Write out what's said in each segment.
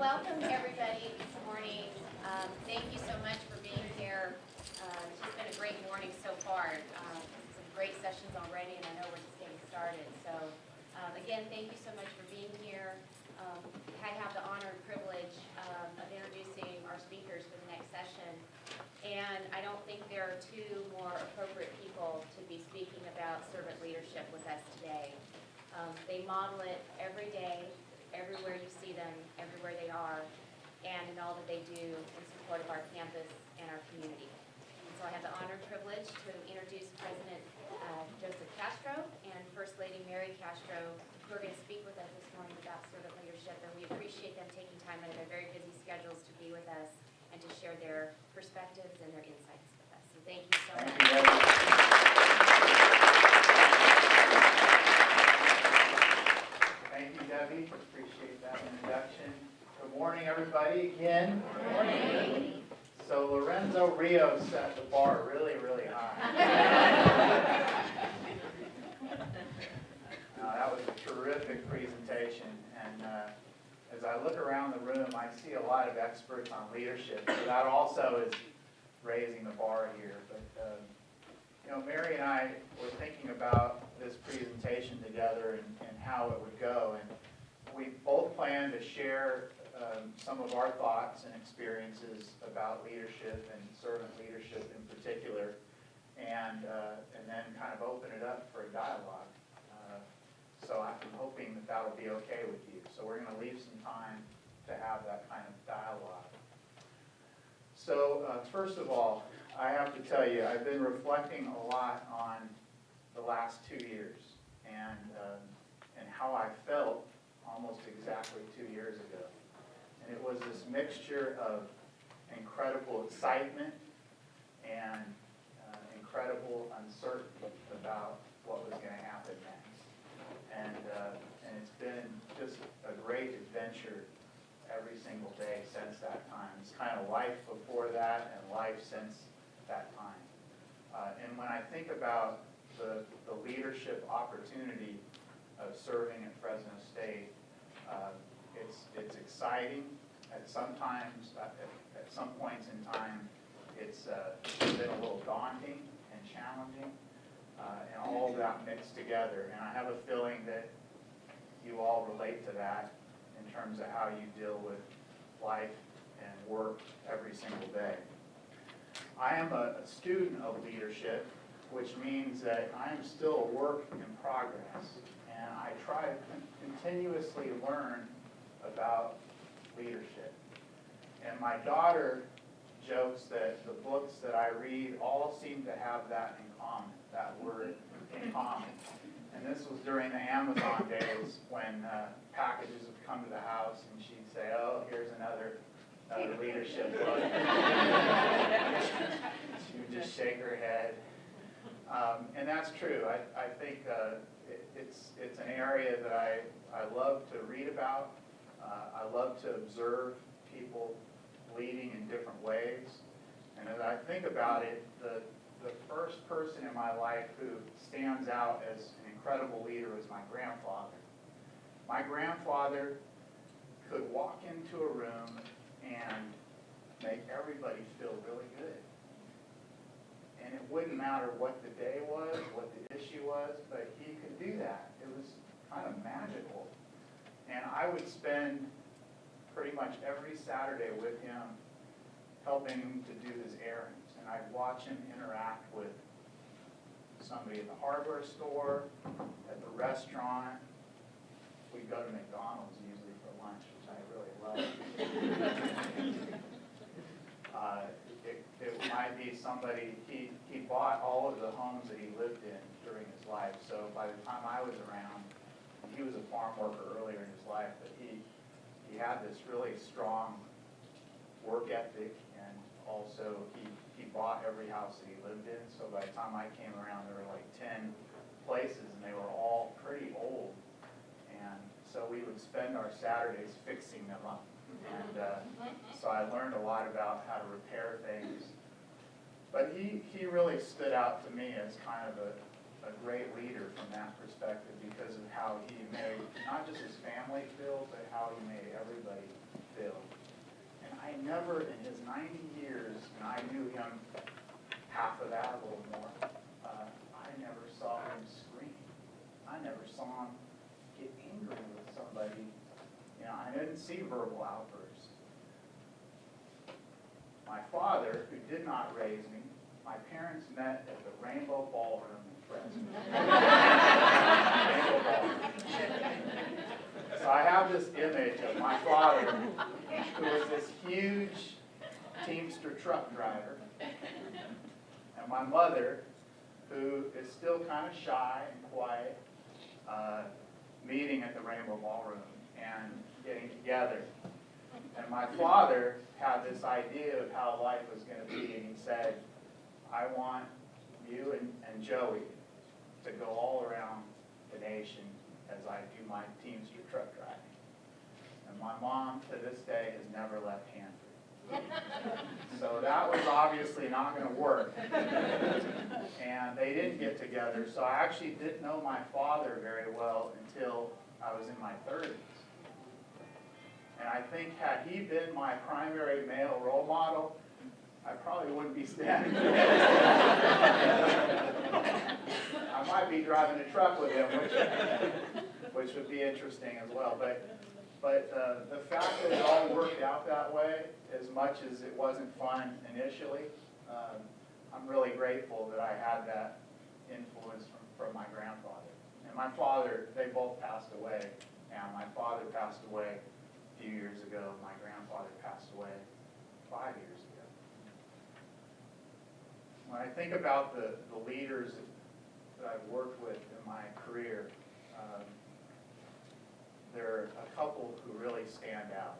welcome everybody this morning. Thank you so much for being here. It's just been a great morning so far. Some great sessions already, and I know we're just getting started. So again, thank you so much for being here. I have the honor and privilege of introducing our speakers for the next session. And I don't think there are two more appropriate people to be speaking about servant leadership with us today. They model it every day, everywhere you see them, everywhere they are, and in all that they do in support of our campus and our community. And so I have the honor and privilege to introduce President Joseph Castro and First Lady Mary Castro, who are going to speak with us this morning about servant leadership. And we appreciate them taking time out of their very busy schedules to be with us and to share their perspectives and their insights with us. So thank you so much. Thank you, Debbie. Appreciate that introduction. Good morning, everybody, again. Good morning. So Lorenzo Rios set the bar really, really high. That was a terrific presentation. And as I look around the room, I see a lot of experts on leadership. So that also is raising the bar here. But Mary and I were thinking about this presentation together and how it would go. And we both plan to share some of our thoughts and experiences about leadership and servant leadership in particular, and then kind of open it up for a dialogue. So I'm hoping that that'll be okay with you. So we're going to leave some time to have that kind of dialogue. So first of all, I have to tell you, I've been reflecting a lot on the last 2 years and how I felt almost exactly 2 years ago. And it was this mixture of incredible excitement and incredible uncertainty about what was going to happen next. And it's been just a great adventure every single day since that time. It's kind of life before that and life since that time. And when I think about the leadership opportunity of serving at Fresno State, it's exciting. At some points in time, it's been a little daunting and challenging, and all of that mixed together. And I have a feeling that you all relate to that in terms of how you deal with life and work every single day. I am a student of leadership, which means that I am still a work in progress, and I try to continuously learn about leadership. And my daughter jokes that the books that I read all seem to have that in common, that word in common. And this was during the Amazon days when packages would come to the house and she'd say, oh, here's another leadership book. She would just shake her head. And that's true. I think it's an area that I love to read about. I love to observe people leading in different ways. And as I think about it, the first person in my life who stands out as an incredible leader was my grandfather. My grandfather could walk into a room and make everybody feel really good. And it wouldn't matter what the day was, what the issue was, but he could do that. It was kind of magical. And I would spend pretty much every Saturday with him, helping him to do his errands. And I'd watch him interact with somebody at the hardware store, at the restaurant. We'd go to McDonald's usually for lunch, which I really loved. It might be somebody, he bought all of the homes that he lived in during his life. So by the time I was around, he was a farm worker earlier in his life, but he had this really strong work ethic, and also he bought every house that he lived in. So by the time I came around, there were like 10 places, and they were all pretty old. And so we would spend our Saturdays fixing them up. And so I learned a lot about how to repair things. But he really stood out to me as kind of a great leader from that perspective because of how he made not just his family feel, but how he made everybody feel. Bill. And I never, in his 90 years, and I knew him half of that, a little more, I never saw him scream. I never saw him get angry with somebody. You know, I didn't see verbal outbursts. My father, who did not raise me, my parents met at the Rainbow Ballroom in Fresno. Rainbow Ballroom. So I have this image of my father, who was this huge Teamster truck driver, and my mother, who is still kind of shy and quiet, meeting at the Rainbow Ballroom and getting together. And my father had this idea of how life was going to be, and he said, I want you and Joey to go all around the nation as I do my Teamster truck driving. And my mom, to this day, has never left Hanford. So that was obviously not going to work. And they didn't get together, so I actually didn't know my father very well until I was in my 30s. And I think had he been my primary male role model, I probably wouldn't be standing here. I might be driving a truck with him, which would be interesting as well. But the fact that it all worked out that way, as much as it wasn't fun initially, I'm really grateful that I had that influence from my grandfather. And my father, they both passed away. And my father passed away a few years ago. My grandfather passed away 5 years ago. When I think about the leaders that I've worked with in my career, there are a couple who really stand out.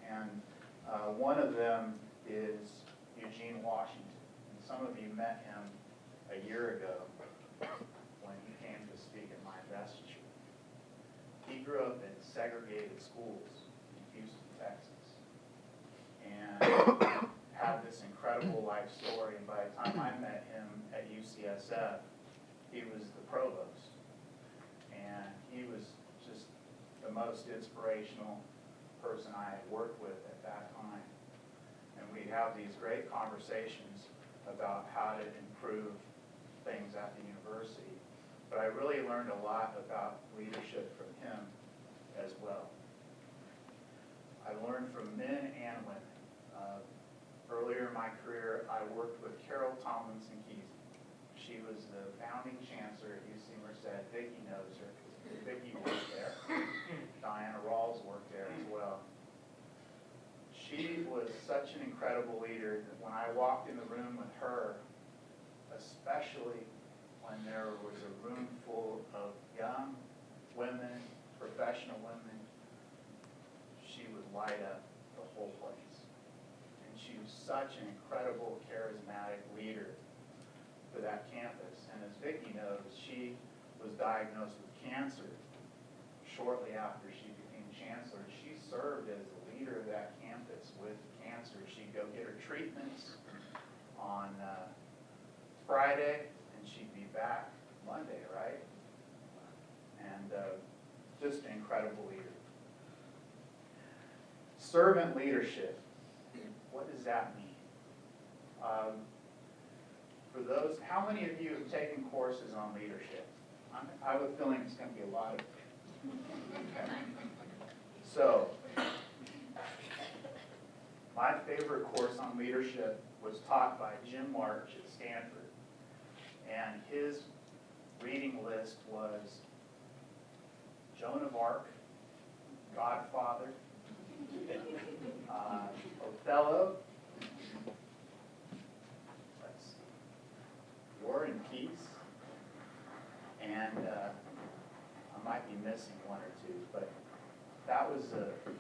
And one of them is Eugene Washington. And some of you met him a year ago when he came to speak at my investiture. He grew up in segregated schools in Houston, Texas, and had this incredible life story. And by the time I met him at UCSF, he was the provost. And he was just the most inspirational person I had worked with at that time. And we'd have these great conversations about how to improve things at the university. But I really learned a lot about leadership from him as well. I learned from men and women. Earlier in my career, I worked with Carol Tomlinson Kesey. She was the founding chancellor at UC Merced. Vicki knows her because Vicki worked there. Diana Rawls worked there as well. She was such an incredible leader that when I walked in the room with her, especially when there was a room full of young women, professional women, she would light up the whole place. And she was such an incredible, charismatic leader for that campus. And as Vicki knows, she was diagnosed with cancer shortly after she became chancellor. She served as the leader of that campus with cancer. She'd go get her treatments on Friday, and she'd be back Monday, right? And just an incredible leader. Servant leadership. What does that mean? For those, how many of you have taken courses on leadership? I have a feeling it's going to be a lot of you. Okay. So, my favorite course on leadership was taught by Jim March at Stanford. And his reading list was Joan of Arc, Godfather, Othello, let's see, War and Peace, and I might be missing one or two, but that was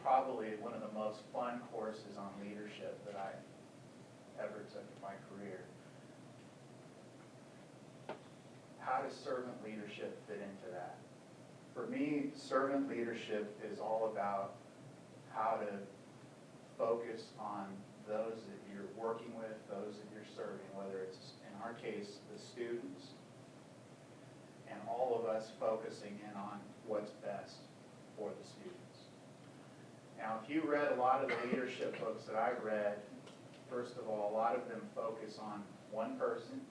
probably one of the most fun courses on leadership that I ever took in my career. How does servant leadership fit into that? For me, servant leadership is all about how to focus on those that you're working with, those that you're serving, whether it's, in our case, the students, and all of us focusing in on what's best for the students. Now, if you read a lot of the leadership books that I've read, first of all, a lot of them focus on one person.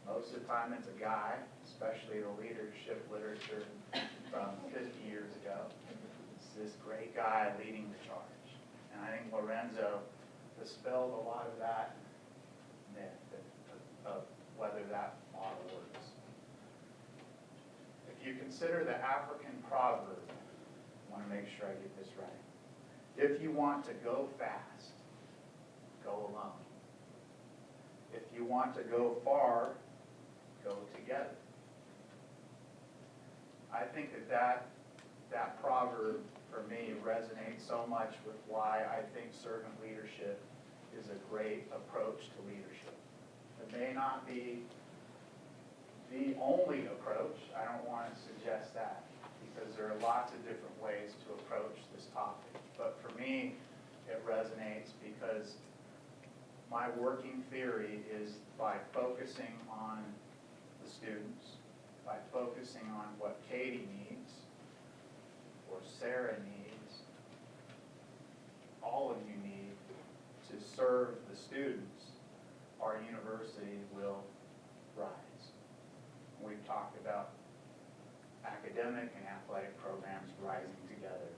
Most of the time it's a guy, especially the leadership literature from 50 years ago. It's this great guy leading the charge. And I think Lorenzo dispelled a lot of that myth of whether that model works. If you consider the African proverb, I want to make sure I get this right. If you want to go fast, go alone. If you want to go far, go together. I think that proverb for me resonates so much with why I think servant leadership is a great approach to leadership. It may not be the only approach. I don't want to suggest that, because there are lots of different ways to approach this topic. But for me, it resonates because my working theory is by focusing on the students, by focusing on what Katie needs, or Sarah needs, all of you need to serve the students, our university will rise. We've talked about academic and athletic programs rising together.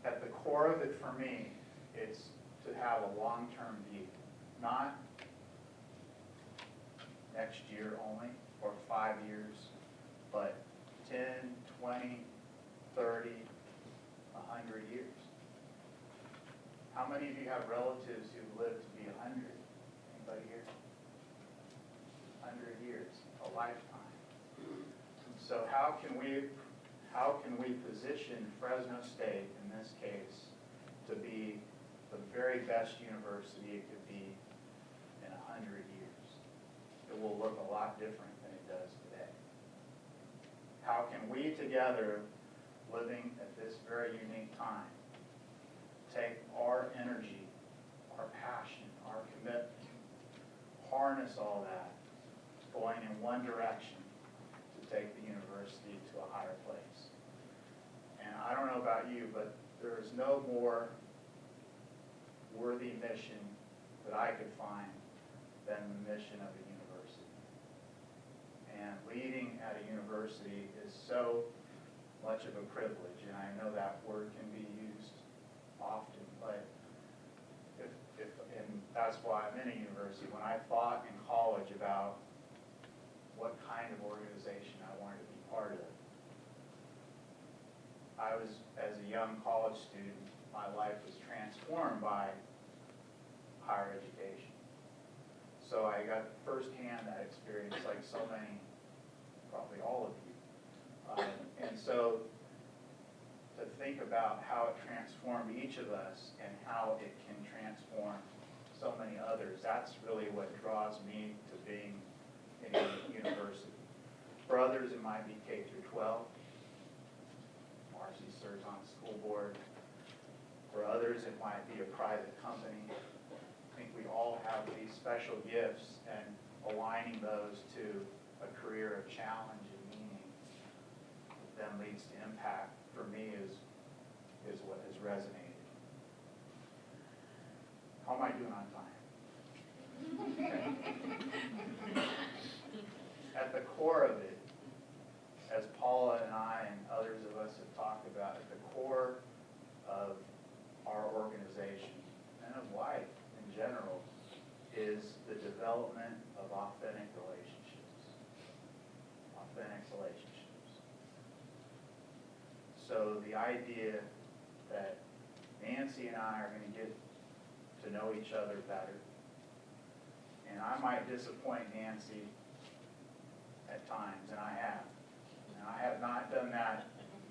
At the core of it for me, it's to have a long-term view, not next year only, or 5 years, but 10, 20, 30, 100 years. How many of you have relatives who lived to be 100? Anybody here? 100 years, a lifetime. So how can we position Fresno State, in this case, to be the very best university it could be in 100 years? It will look a lot different than it does today. How can we together, living at this very unique time, take our energy, our passion, our commitment, harness all that, going in one direction to take the university to a higher place? And I don't know about you, but there is no more worthy mission that I could find than the mission of a university. And leading at a university is so much of a privilege, and I know that word can be used often, but and that's why I'm in a university. When I thought in college about what kind of organization I wanted to be part of, I was, as a young college student, my life was transformed by higher education. So I got firsthand that experience, like so many, probably all of you. And so to think about how it transformed each of us and how it can transform so many others, that's really what draws me to being in a university. For others, it might be K through 12. Marcy serves on the school board. For others, it might be a private company. I think we all have these special gifts, and aligning those to a career of challenge and meaning then leads to impact, for me, is what has resonated. How am I doing on time? At the core of it, as Paula and I and others of us have talked about, at the core of our organization and of life in general is the development of authentic relationships. Authentic relationships. So the idea that Nancy and I are going to get to know each other better, and I might disappoint Nancy at times, and I have. And I have not done that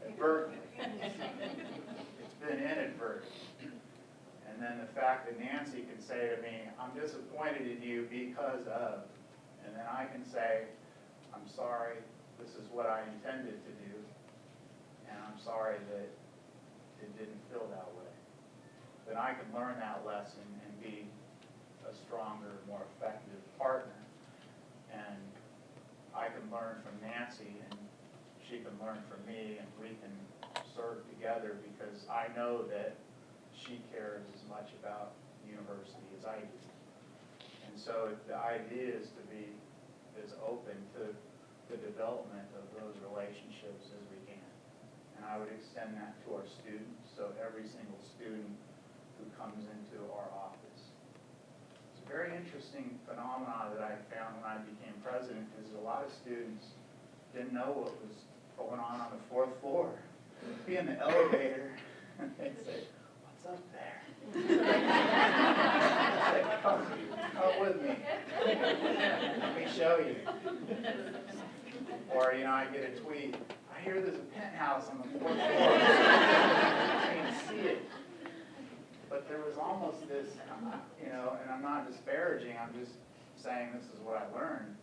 advertently. It's been inadvertent. And then the fact that Nancy can say to me, I'm disappointed in you because of, and then I can say, I'm sorry, this is what I intended to do, and I'm sorry that it didn't feel that way. Then I can learn that lesson and be a stronger, more effective partner. And I can learn from Nancy, and she can learn from me, and we can serve together together because I know that she cares as much about the university as I do. And so the idea is to be as open to the development of those relationships as we can. And I would extend that to our students, so every single student who comes into our office. It's a very interesting phenomenon that I found when I became president, is a lot of students didn't know what was going on the fourth floor. Be in the elevator, and they'd say, "What's up there?" I'd say, come with me. Let me show you. Or, I get a tweet, "I hear there's a penthouse on the fourth floor." I can't see it. But there was almost this, and I'm not disparaging, I'm just saying this is what I learned.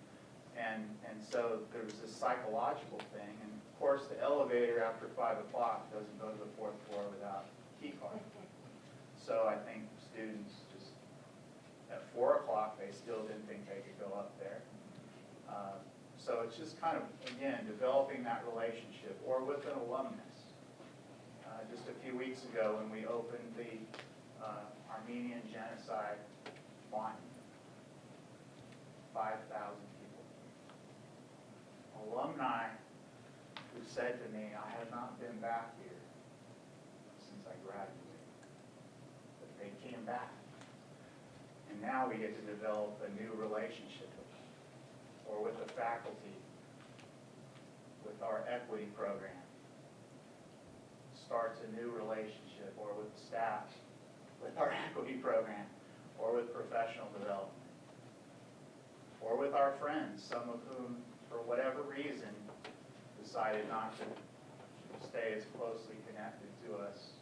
And so there was this psychological thing. And of course, the elevator after 5 o'clock doesn't go to the fourth floor without a key card. So I think students just, at 4 o'clock, they still didn't think they could go up there. So it's just kind of, again, developing that relationship, or with an alumnus. Just a few weeks ago when we opened the Armenian Genocide Monument, 5,000 people. Alumni who said to me, "I have not been back here since I graduated." But they came back. And now we get to develop a new relationship with them, or with the faculty, with our equity program. Starts a new relationship, or with the staff, with our equity program, or with professional development, or with our friends, some of whom, for whatever reason, decided not to stay as closely connected to us,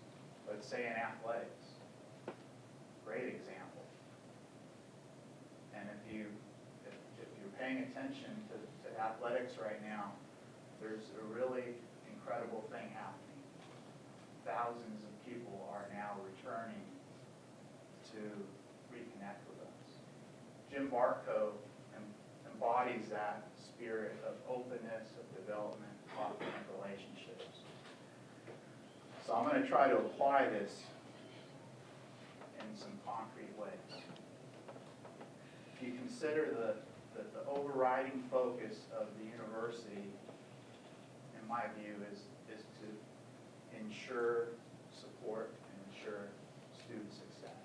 let's say in athletics. Great example. And if you're paying attention to athletics right now, there's a really incredible thing happening. Thousands of people are now returning to reconnect with us. Jim Bartko embodies that spirit of openness, of development, authentic relationships. So I'm going to try to apply this in some concrete ways. If you consider the overriding focus of the university, in my view, is to ensure support and ensure student success.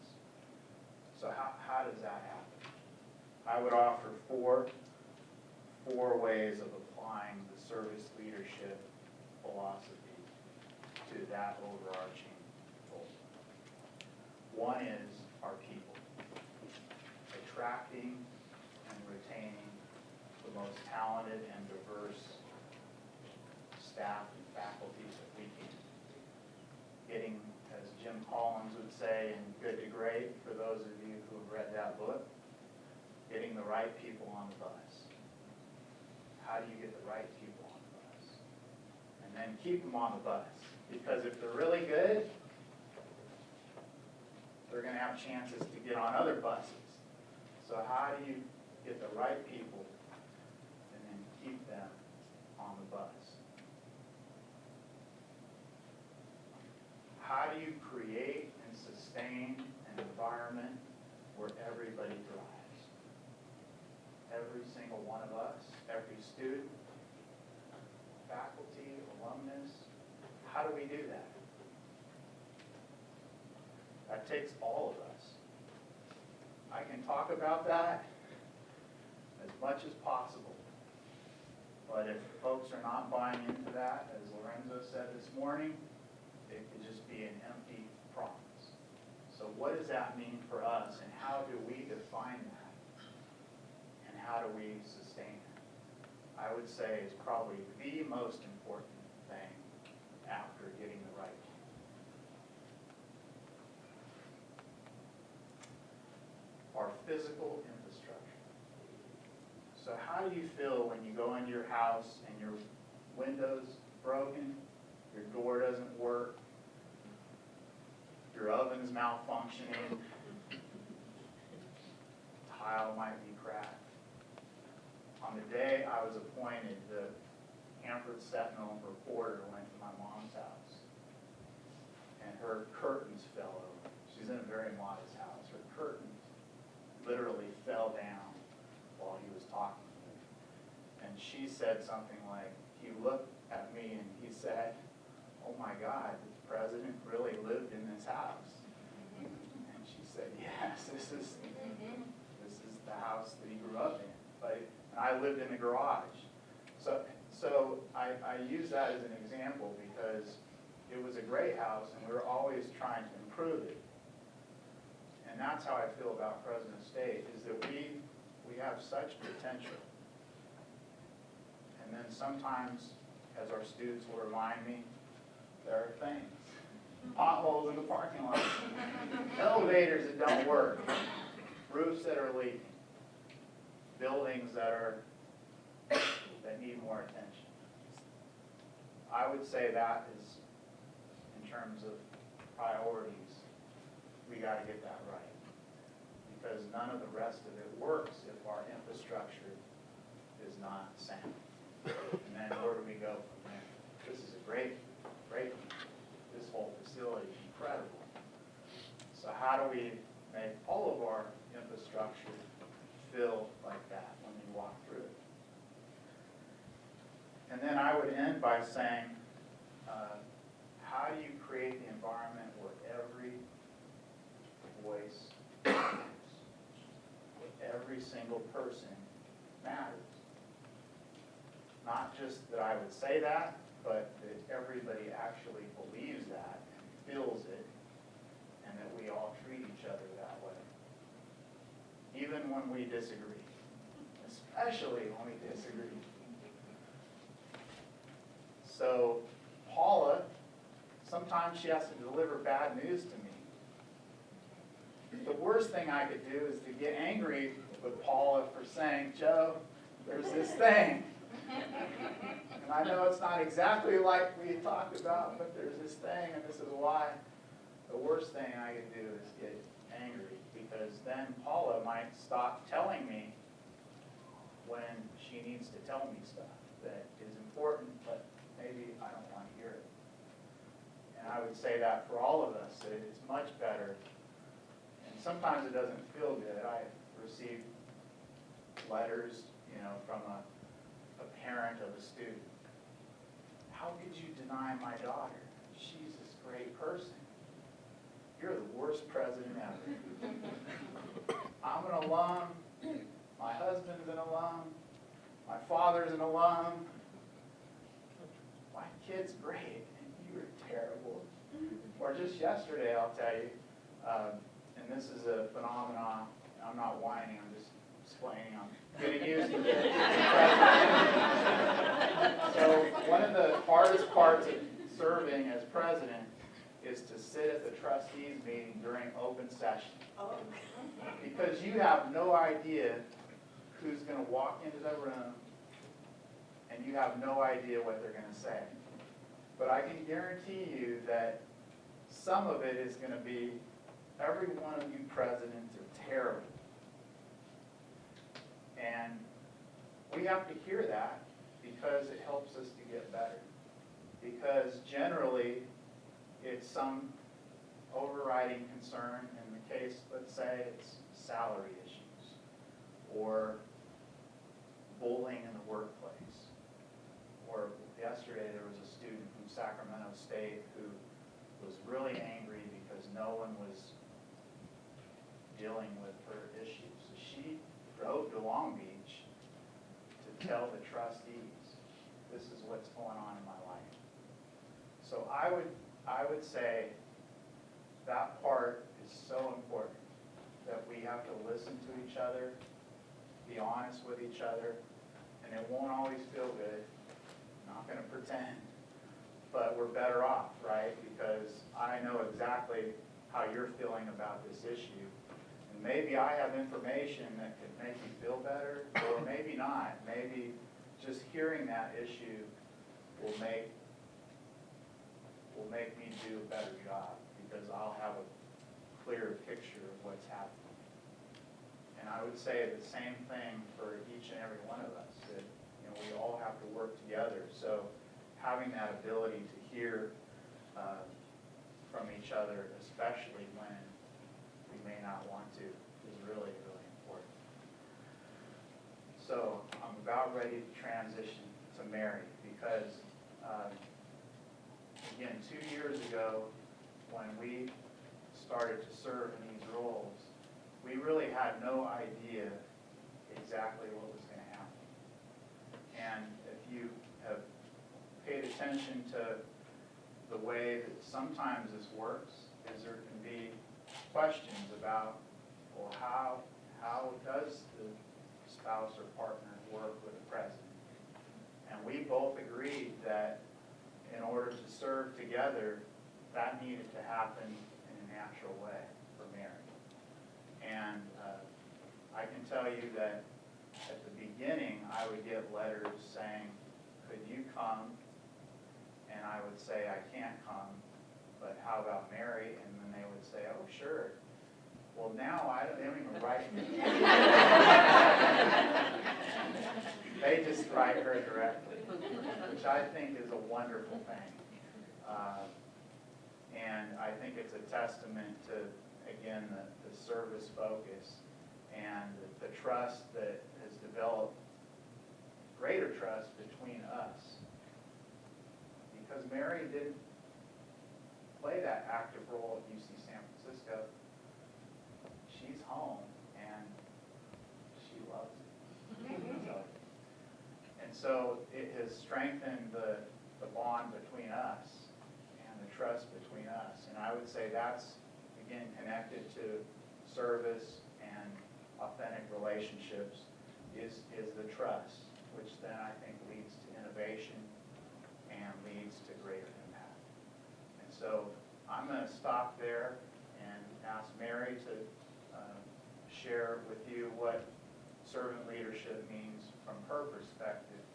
So how does that happen? I would offer four ways of applying the service leadership philosophy to that overarching goal. One is our people. Attracting and retaining the most talented and diverse staff and faculty that we can. Getting, as Jim Collins would say in Good to Great, for those of you who have read that book, getting the right people on the bus. How do you get the right people on the bus? And then keep them on the bus. Because if they're really good, they're going to have chances to get on other buses. So how do you get the right people and then keep them on the bus? How do you create and sustain an environment where everybody thrives? Every single one of us, every student, faculty, alumnus. How do we do that? That takes all of us. I can talk about that as much as possible. But if folks are not buying into that, as Lorenzo said this morning, it could just be an empty promise. So what does that mean for us, and how do we define that? And how do we sustain it? I would say it's probably the most important thing after getting the right people. Our physical infrastructure. So how do you feel when you go into your house and your window's broken, your door doesn't work, your oven's malfunctioning, tile might be cracked? On the day I was appointed, the Hanford Sentinel reporter went to my mom's house her curtains fell over. She's in a very modest house. Her curtains literally fell down while he was talking to me. And she said something like, he looked at me and he said, "Oh my God, the president really lived in this house." And she said, "Yes, this is the house that he grew up in. And I lived in the garage." So I use that as an example because it was a great house and we were always trying to improve it. And that's how I feel about Fresno State, is that we have such potential. And then sometimes, as our students will remind me, there are things. Potholes in the parking lot, elevators that don't work, roofs that are leaking, buildings that need more attention. I would say that is, in terms of priorities, we got to get that right. Because none of the rest of it works if our infrastructure is not sound. And then where do we go from there? This is a great, this whole facility is incredible. So how do we make all of our infrastructure feel like that when you walk through it? And then I would end by saying, how do you create the environment where every voice matters, where every single person matters? Not just that I would say that, but that everybody actually believes that and feels it, and that we all treat each other that way. Even when we disagree, especially when we disagree. So Paula, sometimes she has to deliver bad news to me. The worst thing I could do is to get angry with Paula for saying, "Joe, there's this thing. And I know it's not exactly like we talked about, but there's this thing, and this is why." The worst thing I could do is get angry, because then Paula might stop telling me when she needs to tell me stuff that is important, but maybe I don't want to hear it. And I would say that for all of us, that it's much better. And sometimes it doesn't feel good. I receive letters, from a parent of a student. "How could you deny my daughter? She's this great person. You're the worst president ever." I'm an alum. My husband's an alum. My father's an alum. My kid's great, and you are terrible. Or just yesterday, I'll tell you, and this is a phenomenon. I'm not whining. I'm just explaining. I'm getting used to it. So one of the hardest parts of serving as president is to sit at the trustees meeting during open session. Because you have no idea who's going to walk into the room, and you have no idea what they're going to say. But I can guarantee you that some of it is going to be, "Every one of you presidents are terrible." And we have to hear that because it helps us to get better. Because generally, it's some overriding concern. In the case, let's say it's salary issues or bullying in the workplace. Or yesterday, there was a student from Sacramento State who was really angry because no one was dealing with her issues. So she drove to Long Beach to tell the trustees, "This is what's going on in my life." So I would say that part is so important, that we have to listen to each other, be honest with each other, and it won't always feel good. I'm not going to pretend, but we're better off, right? Because I know exactly how you're feeling about this issue. And maybe I have information that could make you feel better, or maybe not. Maybe just hearing that issue will make me do a better job, because I'll have a clearer picture of what's happening. And I would say the same thing for each and every one of us, that we all have to work together. So having that ability to hear from each each other, especially when we may not want to, is really, really important. So I'm about ready to transition to Mary because, again, 2 years ago, when we started to serve in these roles, we really had no idea exactly what was going to happen. And if you have paid attention to the way that sometimes this works, is there can be questions about, well, how does the spouse or partner work with the president? And we both agreed that in order to serve together, that needed to happen in a natural way for Mary. And I can tell you that at the beginning, I would get letters saying, could you come? And I would say, I can't come, but how about Mary? And then they would say, oh, sure. Well, now they don't even write me. They just write her directly, which I think is a wonderful thing. And I think it's a testament to, again, the service focus and the trust that has developed, greater trust between us. Because Mary didn't play that active role at UC San Francisco. She's home and she loves it. And so it has strengthened the bond between us and the trust between us. And I would say that's, again, connected to service and authentic relationships is the trust, which then I think leads to innovation and leads to greater impact. And so I'm going to stop there and ask Mary to share with you what servant leadership means from her perspective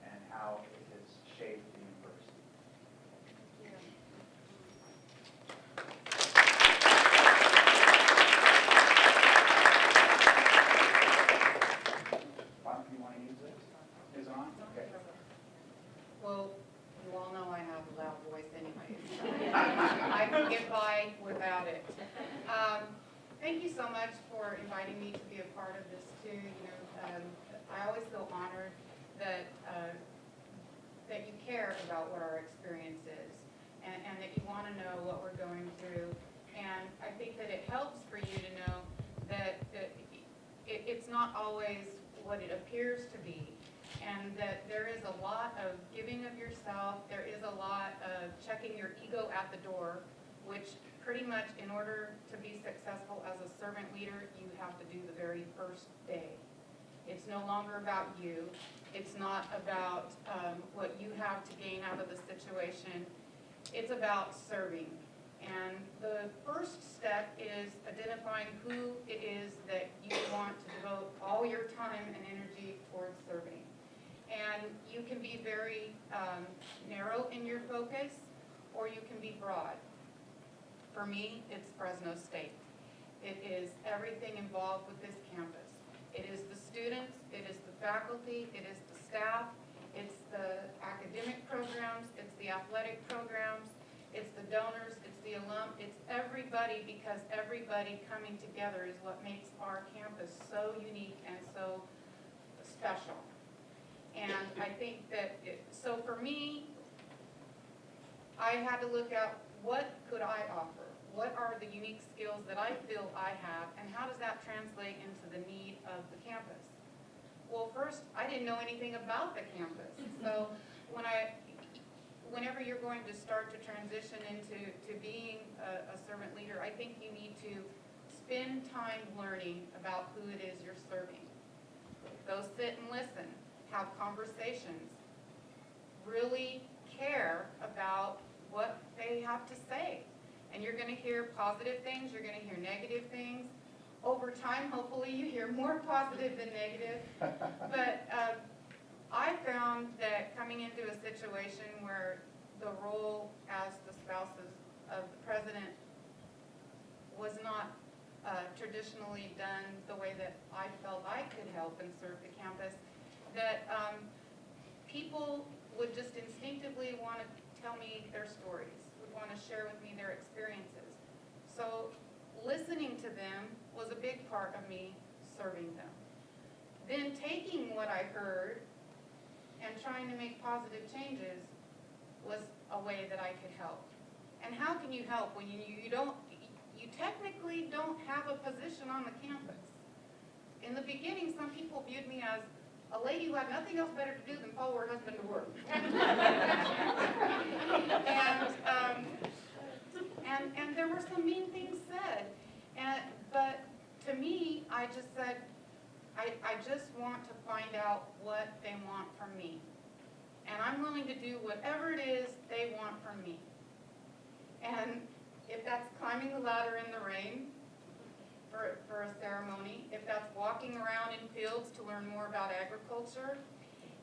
and how it has shaped the university. You want to use this? Is it on? Okay. Well, you all know I have a loud voice anyway, so I can get by without it. Thank you so much for inviting me to be a part of this too. I always feel honored that that you care about what our experience is and that you want to know what we're going through. And I think that it helps for you to know that it's not always what it appears to be. And that there is a lot of giving of yourself, there is a lot of checking your ego at the door, which pretty much in order to be successful as a servant leader, you have to do the very first day. It's no longer about you. It's not about what you have to gain out of the situation. It's about serving. And the first step is identifying who it is that you want to devote all your time and energy towards serving. And you can be very narrow in your focus, or you can be broad. For me, it's Fresno State. It is everything involved with this campus. It is the students, it is the faculty, it is the staff, it's the academic programs, it's the athletic programs, it's the donors, it's the alum, it's everybody, because everybody coming together is what makes our campus so unique and so special. And I think that, so for me, I had to look at what could I offer? What are the unique skills that I feel I have, and how does that translate into the need of the campus? Well, first, I didn't know anything about the campus. So whenever you're going to start to transition into being a servant leader, I think you need to spend time learning about who it is you're serving. Go sit and listen. Have conversations, really care about what they have to say. And you're going to hear positive things, you're going to hear negative things. Over time, hopefully you hear more positive than negative. But I found that coming into a situation where the role as the spouses of the president was not traditionally done the way that I felt I could help and serve the campus, that people would just instinctively want to tell me their stories, would want to share with me their experiences. big part of me serving them. Then taking what I heard and trying to make positive changes was a way that I could help. And how can you help when you technically don't have a position on the campus? In the beginning, some people viewed me as a lady who had nothing else better to do than follow her husband to work. And there were some mean things said. But to me, I just said, I just want to find out what they want from me. And I'm willing to do whatever it is they want from me. And if that's climbing the ladder in the rain for a ceremony, if that's walking around in fields to learn more about agriculture,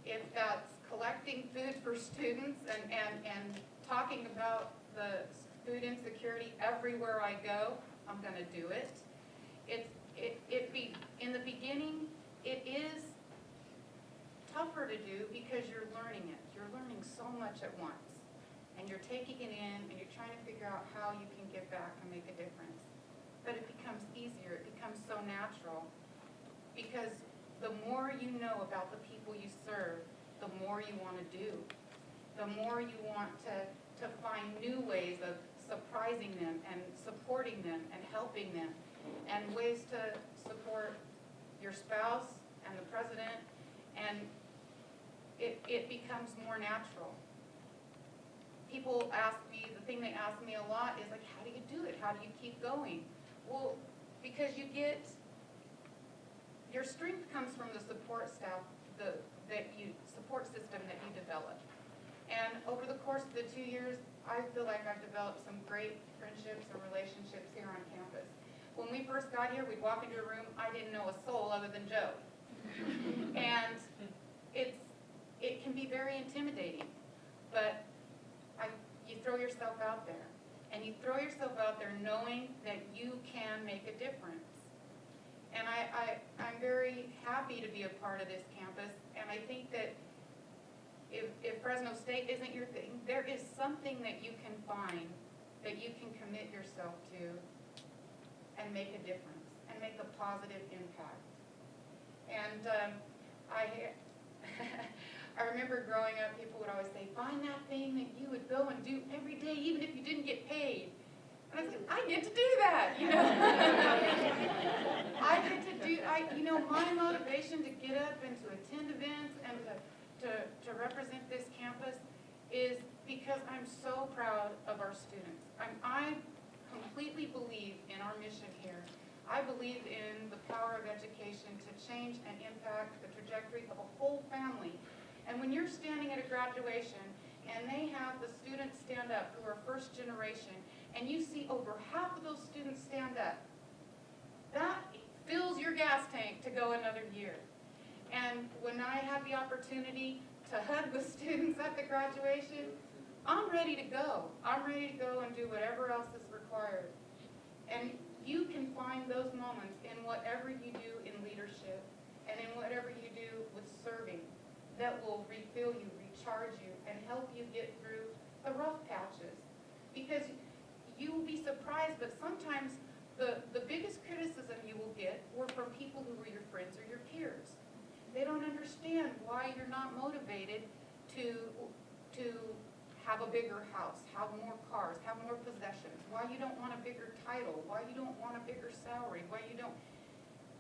if that's collecting food for students and talking about the food insecurity everywhere I go, I'm going to do it. In the beginning, it is tougher to do because you're learning it. You're learning so much at once. And you're taking it in and you're trying to figure out how you can give back and make a difference. But it becomes easier, it becomes so natural, because the more you know about the people you serve, the more you want to do. The more you want to find new ways of surprising them and supporting them and helping them, and ways to support your spouse and the president, and it becomes more natural. People ask me, the thing they ask me a lot is like, how do you do it? How do you keep going? Well, because your strength comes from the support staff, support system that you develop. And over the course of the 2 years, I feel like I've developed some great friendships and relationships here on campus. When we first got here, we'd walk into a room, I didn't know a soul other than Joe. And it can be very intimidating, but you throw yourself out there. And you throw yourself out there knowing that you can make a difference. And I'm very happy to be a part of this campus, and I think that if Fresno State isn't your thing, there is something that you can find that you can commit yourself to and make a difference and make a positive impact. And I remember growing up, people would always say, find that thing that you would go and do every day, even if you didn't get paid. And I said, I get to do that, you know. I get to do, my motivation to get up and to attend events and to represent this campus is because I'm so proud of our students. I completely believe in our mission here. I believe in the power of education to change and impact the trajectory of a whole family. And when you're standing at a graduation and they have the students stand up who are first generation, and you see over half of those students stand up, that fills your gas tank to go another year. And when I had the opportunity to hug the students at the graduation, I'm ready to go. I'm ready to go and do whatever else is required. And you can find those moments in whatever you do in leadership and in whatever you do with serving that will refill you, recharge you, and help you get through the rough patches. Because you will be surprised, but sometimes the biggest criticism you will get were from people who were your friends or your peers. They don't understand why you're not motivated to have a bigger house, have more cars, have more possessions, why you don't want a bigger title, why you don't want a bigger salary, why you don't.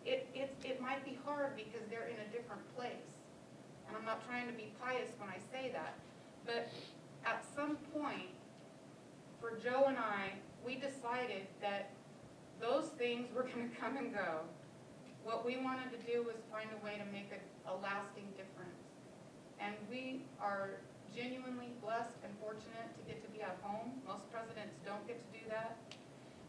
It might be hard because they're in a different place. And I'm not trying to be pious when I say that, but at some point, for Joe and I, we decided that those things were going to come and go. What we wanted to do was find a way to make a lasting difference. And we are genuinely blessed and fortunate to get to be at home. Most presidents don't get to do that.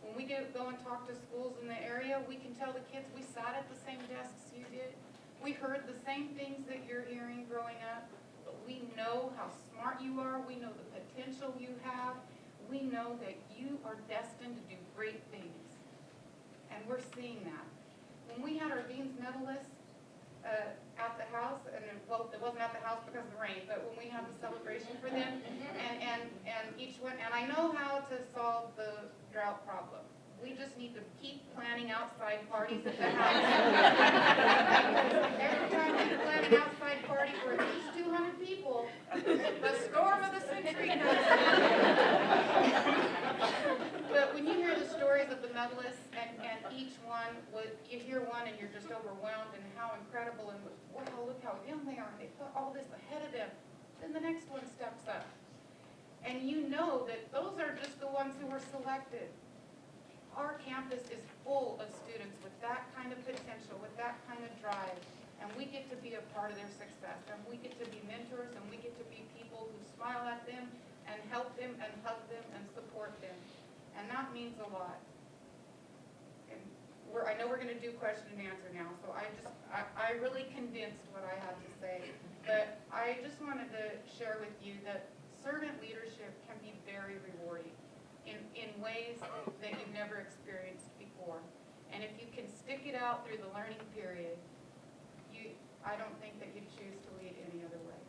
When we go and talk to schools in the area, we can tell the kids we sat at the same desks you did. We heard the same things that you're hearing growing up, but we know how smart you are. We know the potential you have. We know that you are destined to do great things. And we're seeing that. When we had our Dean's Medalists at the house, and it wasn't at the house because of the rain, but when we had the celebration for them, and each one, and I know how to solve the drought problem. we just need to keep planning outside parties at the house. Every time we plan an outside party for at least 200 people, the storm of the century comes. But when you hear the stories of the medalists and each one, you hear one and you're just overwhelmed and how incredible and wow, look how young they are. They put all this ahead of them. Then the next one steps up. And you know that those are just the ones who were selected. Our campus is full of students with that kind of potential, with that kind of drive, and we get to be a part of their success, and we get to be mentors, and we get to be people who smile at them and help them and hug them and support them, and that means a lot. And I know we're going to do question and answer now, so I really condensed what I had to say, but I just wanted to share with you that servant leadership can be very rewarding in ways that you've never experienced before. And if you can stick it out through the learning period, I don't think that you'd choose to lead any other way.